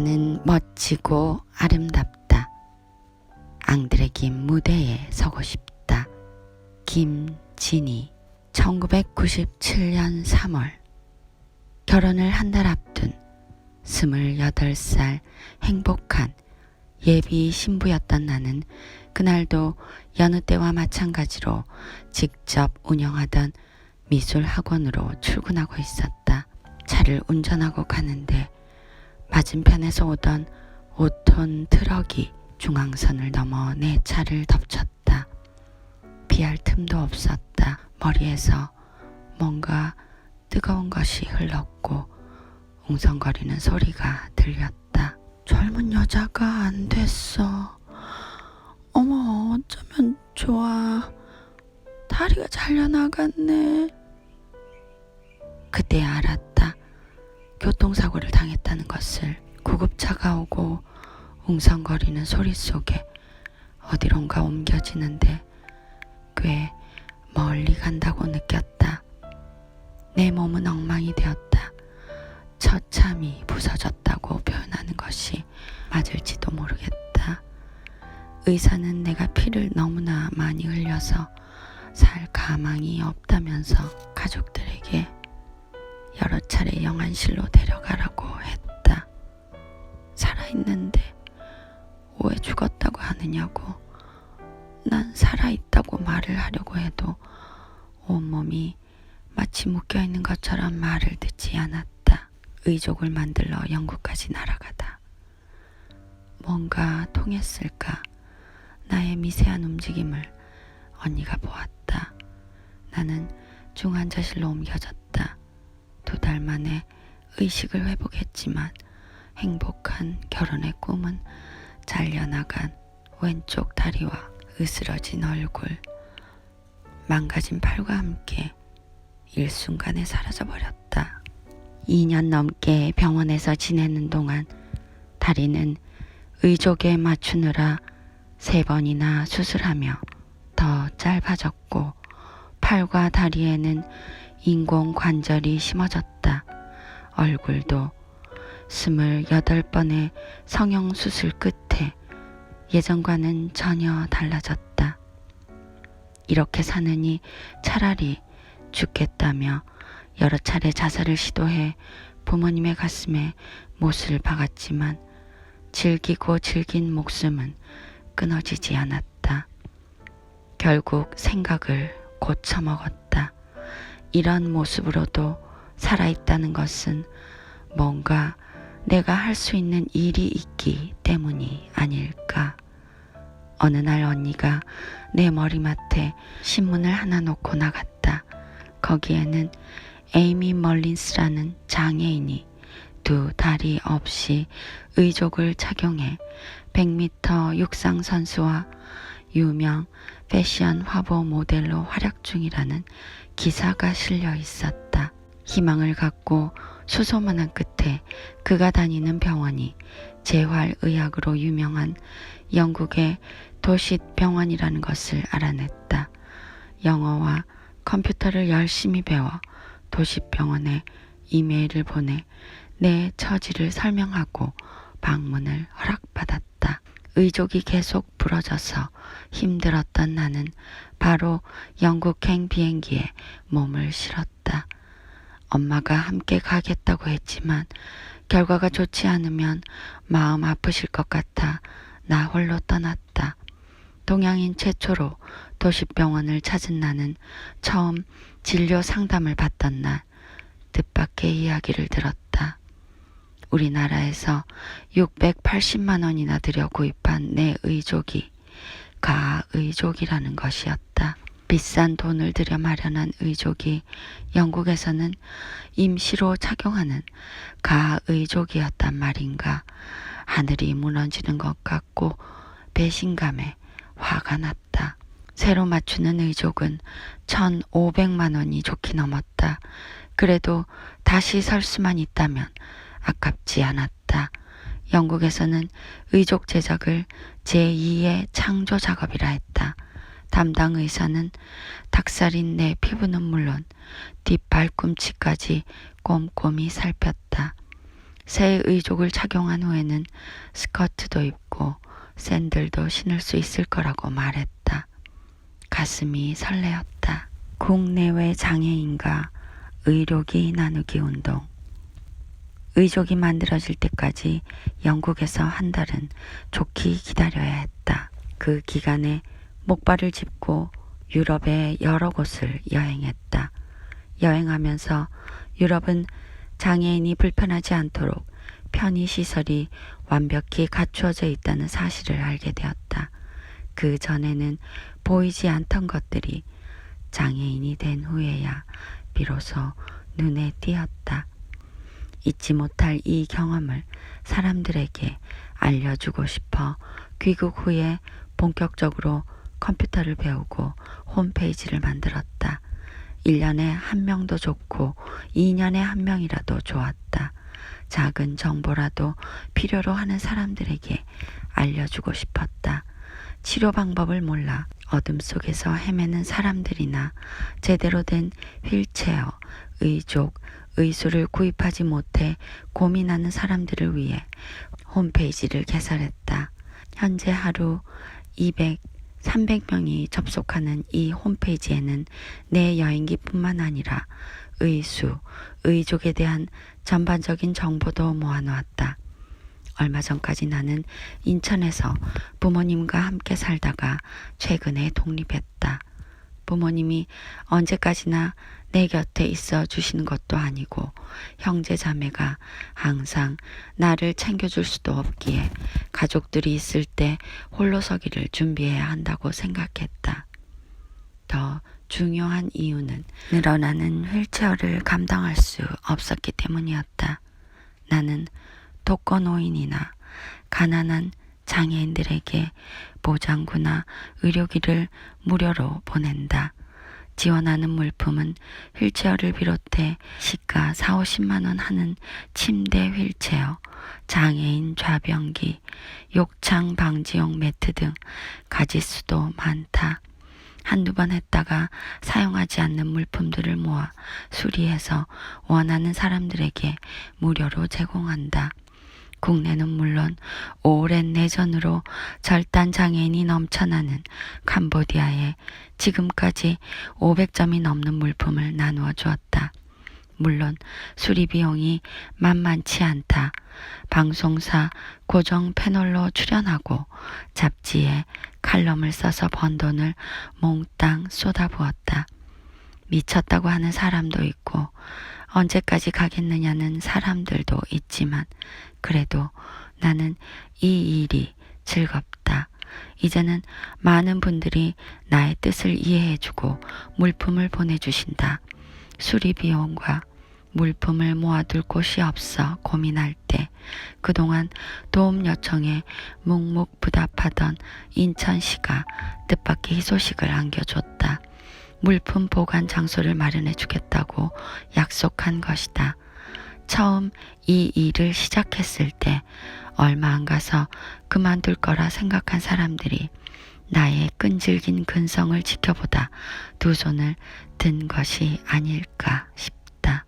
나는 멋지고 아름답다. 앙드레김 무대에 서고 싶다. 김진희. 1997년 3월 결혼을 한 달 앞둔 28살 행복한 예비 신부였던 나는 그날도 여느 때와 마찬가지로 직접 운영하던 미술학원으로 출근하고 있었다. 차를 운전하고 가는데 맞은편에서 오던 5톤 트럭이 중앙선을 넘어 내 차를 덮쳤다. 피할 틈도 없었다. 머리에서 뭔가 뜨거운 것이 흘렀고 웅성거리는 소리가 들렸다. 젊은 여자가 안 됐어. 어머, 어쩌면 좋아. 다리가 잘려나갔네. 그때 알았다. 교통사고를 당했다는 것을. 구급차가 오고 웅성거리는 소리 속에 어디론가 옮겨지는데 꽤 멀리 간다고 느꼈다. 내 몸은 엉망이 되었다. 처참히 부서졌다고 표현하는 것이 맞을지도 모르겠다. 의사는 내가 피를 너무나 많이 흘려서 살 가망이 없다면서 가족들에게 여러 차례 영안실로 데려가라고 했다. 살아있는데 왜 죽었다고 하느냐고. 난 살아있다고 말을 하려고 해도 온몸이 마치 묶여있는 것처럼 말을 듣지 않았다. 의족을 만들러 영국까지 날아가다. 뭔가 통했을까. 나의 미세한 움직임을 언니가 보았다. 나는 중환자실로 옮겨졌다. 2달 만에 의식을 회복했지만 행복한 결혼의 꿈은 잘려나간 왼쪽 다리와 으스러진 얼굴, 망가진 팔과 함께 일순간에 사라져버렸다. 2년 넘게 병원에서 지내는 동안 다리는 의족에 맞추느라 3번이나 수술하며 더 짧아졌고 팔과 다리에는 인공관절이 심어졌다. 얼굴도 28번의 성형수술 끝에 예전과는 전혀 달라졌다. 이렇게 사느니 차라리 죽겠다며 여러 차례 자살을 시도해 부모님의 가슴에 못을 박았지만 질기고 질긴 목숨은 끊어지지 않았다. 결국 생각을 고쳐먹었다. 이런 모습으로도 살아있다는 것은 뭔가 내가 할 수 있는 일이 있기 때문이 아닐까. 어느 날 언니가 내 머리맡에 신문을 하나 놓고 나갔다. 거기에는 에이미 멀린스라는 장애인이 2 다리 없이 의족을 착용해 100m 육상 선수와 유명 패션 화보 모델로 활약 중이라는 기사가 실려 있었다. 희망을 갖고 수소문한 끝에 그가 다니는 병원이 재활의학으로 유명한 영국의 도싯병원이라는 것을 알아냈다. 영어와 컴퓨터를 열심히 배워 도싯병원에 이메일을 보내 내 처지를 설명하고 방문을 허락받았다. 의족이 계속 부러져서 힘들었던 나는 바로 영국행 비행기에 몸을 실었다. 엄마가 함께 가겠다고 했지만 결과가 좋지 않으면 마음 아프실 것 같아 나 홀로 떠났다. 동양인 최초로 도시병원을 찾은 나는 처음 진료 상담을 받던 날 뜻밖의 이야기를 들었다. 우리나라에서 680만 원이나 들여 구입한 내 의족이 가의족이라는 것이었다. 비싼 돈을 들여 마련한 의족이 영국에서는 임시로 착용하는 가의족이었단 말인가. 하늘이 무너지는 것 같고 배신감에 화가 났다. 새로 맞추는 의족은 1,500만 원이 좋게 넘었다. 그래도 다시 설 수만 있다면 아깝지 않았다. 영국에서는 의족 제작을 제2의 창조 작업이라 했다. 담당 의사는 닭살인 내 피부는 물론 뒷발꿈치까지 꼼꼼히 살폈다. 새 의족을 착용한 후에는 스커트도 입고 샌들도 신을 수 있을 거라고 말했다. 가슴이 설레었다. 국내외 장애인과 의료기 나누기 운동. 의족이 만들어질 때까지 영국에서 한 달은 좋게 기다려야 했다. 그 기간에 목발을 짚고 유럽의 여러 곳을 여행했다. 여행하면서 유럽은 장애인이 불편하지 않도록 편의시설이 완벽히 갖추어져 있다는 사실을 알게 되었다. 그 전에는 보이지 않던 것들이 장애인이 된 후에야 비로소 눈에 띄었다. 잊지 못할 이 경험을 사람들에게 알려주고 싶어 귀국 후에 본격적으로 컴퓨터를 배우고 홈페이지를 만들었다. 1년에 한 명도 좋고 2년에 한 명이라도 좋았다. 작은 정보라도 필요로 하는 사람들에게 알려주고 싶었다. 치료 방법을 몰라 어둠 속에서 헤매는 사람들이나 제대로 된 휠체어, 의족, 의수를 구입하지 못해 고민하는 사람들을 위해 홈페이지를 개설했다. 현재 하루 200, 300명이 접속하는 이 홈페이지에는 내 여행기뿐만 아니라 의수, 의족에 대한 전반적인 정보도 모아놓았다. 얼마 전까지 나는 인천에서 부모님과 함께 살다가 최근에 독립했다. 부모님이 언제까지나 내 곁에 있어 주시는 것도 아니고 형제 자매가 항상 나를 챙겨줄 수도 없기에 가족들이 있을 때 홀로 서기를 준비해야 한다고 생각했다. 더 중요한 이유는 늘어나는 휠체어를 감당할 수 없었기 때문이었다. 나는 독거노인이나 가난한 장애인들에게 보장구나 의료기를 무료로 보낸다. 지원하는 물품은 휠체어를 비롯해 시가 4, 50만 원 하는 침대 휠체어, 장애인 좌변기, 욕창 방지용 매트 등 가짓수도 많다. 한두 번 했다가 사용하지 않는 물품들을 모아 수리해서 원하는 사람들에게 무료로 제공한다. 국내는 물론 오랜 내전으로 절단 장애인이 넘쳐나는 캄보디아에 지금까지 500점이 넘는 물품을 나누어 주었다. 물론 수리 비용이 만만치 않다. 방송사 고정 패널로 출연하고 잡지에 칼럼을 써서 번 돈을 몽땅 쏟아부었다. 미쳤다고 하는 사람도 있고 언제까지 가겠느냐는 사람들도 있지만 그래도 나는 이 일이 즐겁다. 이제는 많은 분들이 나의 뜻을 이해해주고 물품을 보내주신다. 수리 비용과 물품을 모아둘 곳이 없어 고민할 때 그동안 도움 요청에 묵묵부답하던 인천시가 뜻밖의 희소식을 안겨줬다. 물품 보관 장소를 마련해 주겠다고 약속한 것이다. 처음 이 일을 시작했을 때 얼마 안 가서 그만둘 거라 생각한 사람들이 나의 끈질긴 근성을 지켜보다 두 손을 든 것이 아닐까 싶다.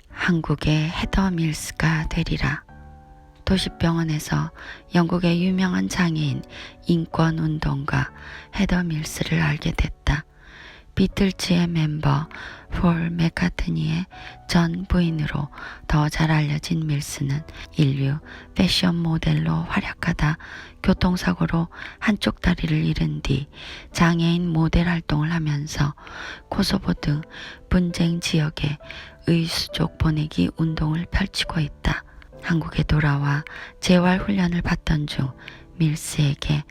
한국의 헤더 밀스가 되리라. 도시병원에서 영국의 유명한 장애인 인권운동가 헤더 밀스를 알게 됐다. 비틀즈의 멤버 폴 맥카트니의 전 부인으로 더 잘 알려진 밀스는 인류 패션 모델로 활약하다 교통사고로 한쪽 다리를 잃은 뒤 장애인 모델 활동을 하면서 코소보 등 분쟁 지역에 의수족 보내기 운동을 펼치고 있다. 한국에 돌아와 재활훈련을 받던 중 밀스에게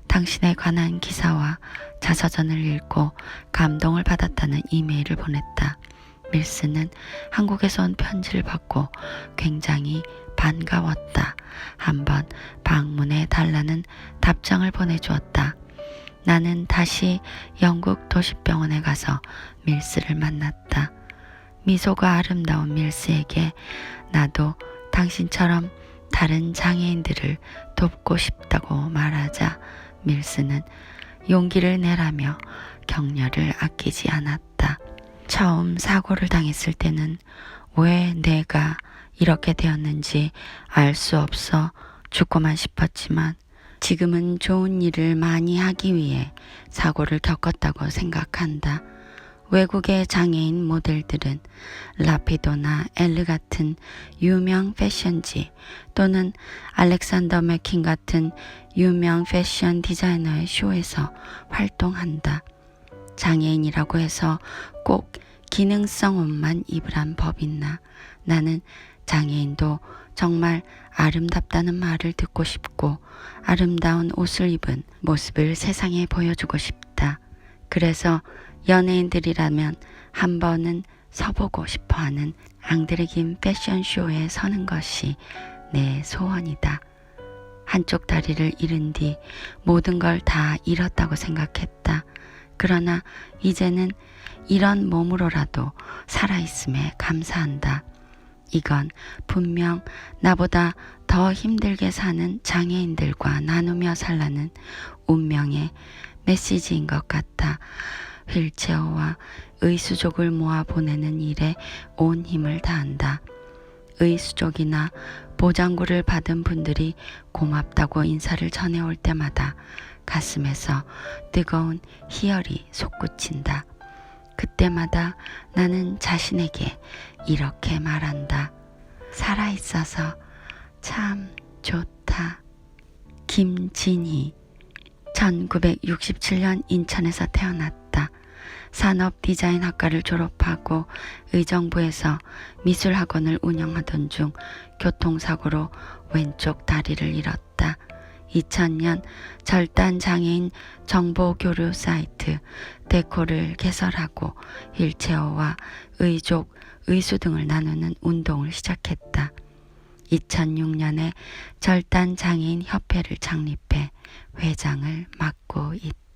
당신에 관한 기사와 자서전을 읽고 감동을 받았다는 이메일을 보냈다. 밀스는 한국에서 온 편지를 받고 굉장히 반가웠다. 한번 방문해 달라는 답장을 보내주었다. 나는 다시 영국 도시병원에 가서 밀스를 만났다. 미소가 아름다운 밀스에게 나도 당신처럼 다른 장애인들을 돕고 싶다고 말하자 밀스는 용기를 내라며 격려를 아끼지 않았다. 처음 사고를 당했을 때는 왜 내가 이렇게 되었는지 알 수 없어 죽고만 싶었지만 지금은 좋은 일을 많이 하기 위해 사고를 겪었다고 생각한다. 외국의 장애인 모델들은 라피도나 엘르 같은 유명 패션지 또는 알렉산더 맥퀸 같은 유명 패션 디자이너의 쇼에서 활동한다. 장애인이라고 해서 꼭 기능성 옷만 입으란 법 있나? 나는 장애인도 정말 아름답다는 말을 듣고 싶고 아름다운 옷을 입은 모습을 세상에 보여주고 싶다. 그래서 연예인들이라면 한 번은 서보고 싶어하는 앙드레김 패션쇼에 서는 것이 내 소원이다. 한쪽 다리를 잃은 뒤 모든 걸 다 잃었다고 생각했다. 그러나 이제는 이런 몸으로라도 살아있음에 감사한다. 이건 분명 나보다 더 힘들게 사는 장애인들과 나누며 살라는 운명의 메시지인 것 같아 휠체어와 의수족을 모아 보내는 일에 온 힘을 다한다. 의수족이나 보장구를 받은 분들이 고맙다고 인사를 전해올 때마다 가슴에서 뜨거운 희열이 솟구친다. 그때마다 나는 자신에게 이렇게 말한다. 살아있어서 참 좋다. 김진희 1967년 인천에서 태어났다. 산업디자인학과를 졸업하고 의정부에서 미술학원을 운영하던 중 교통사고로 왼쪽 다리를 잃었다. 2000년 절단장애인 정보교류 사이트 데코를 개설하고 휠체어와 의족, 의수 등을 나누는 운동을 시작했다. 2006년에 절단장애인 협회를 창립해 회장을 맡고 있다.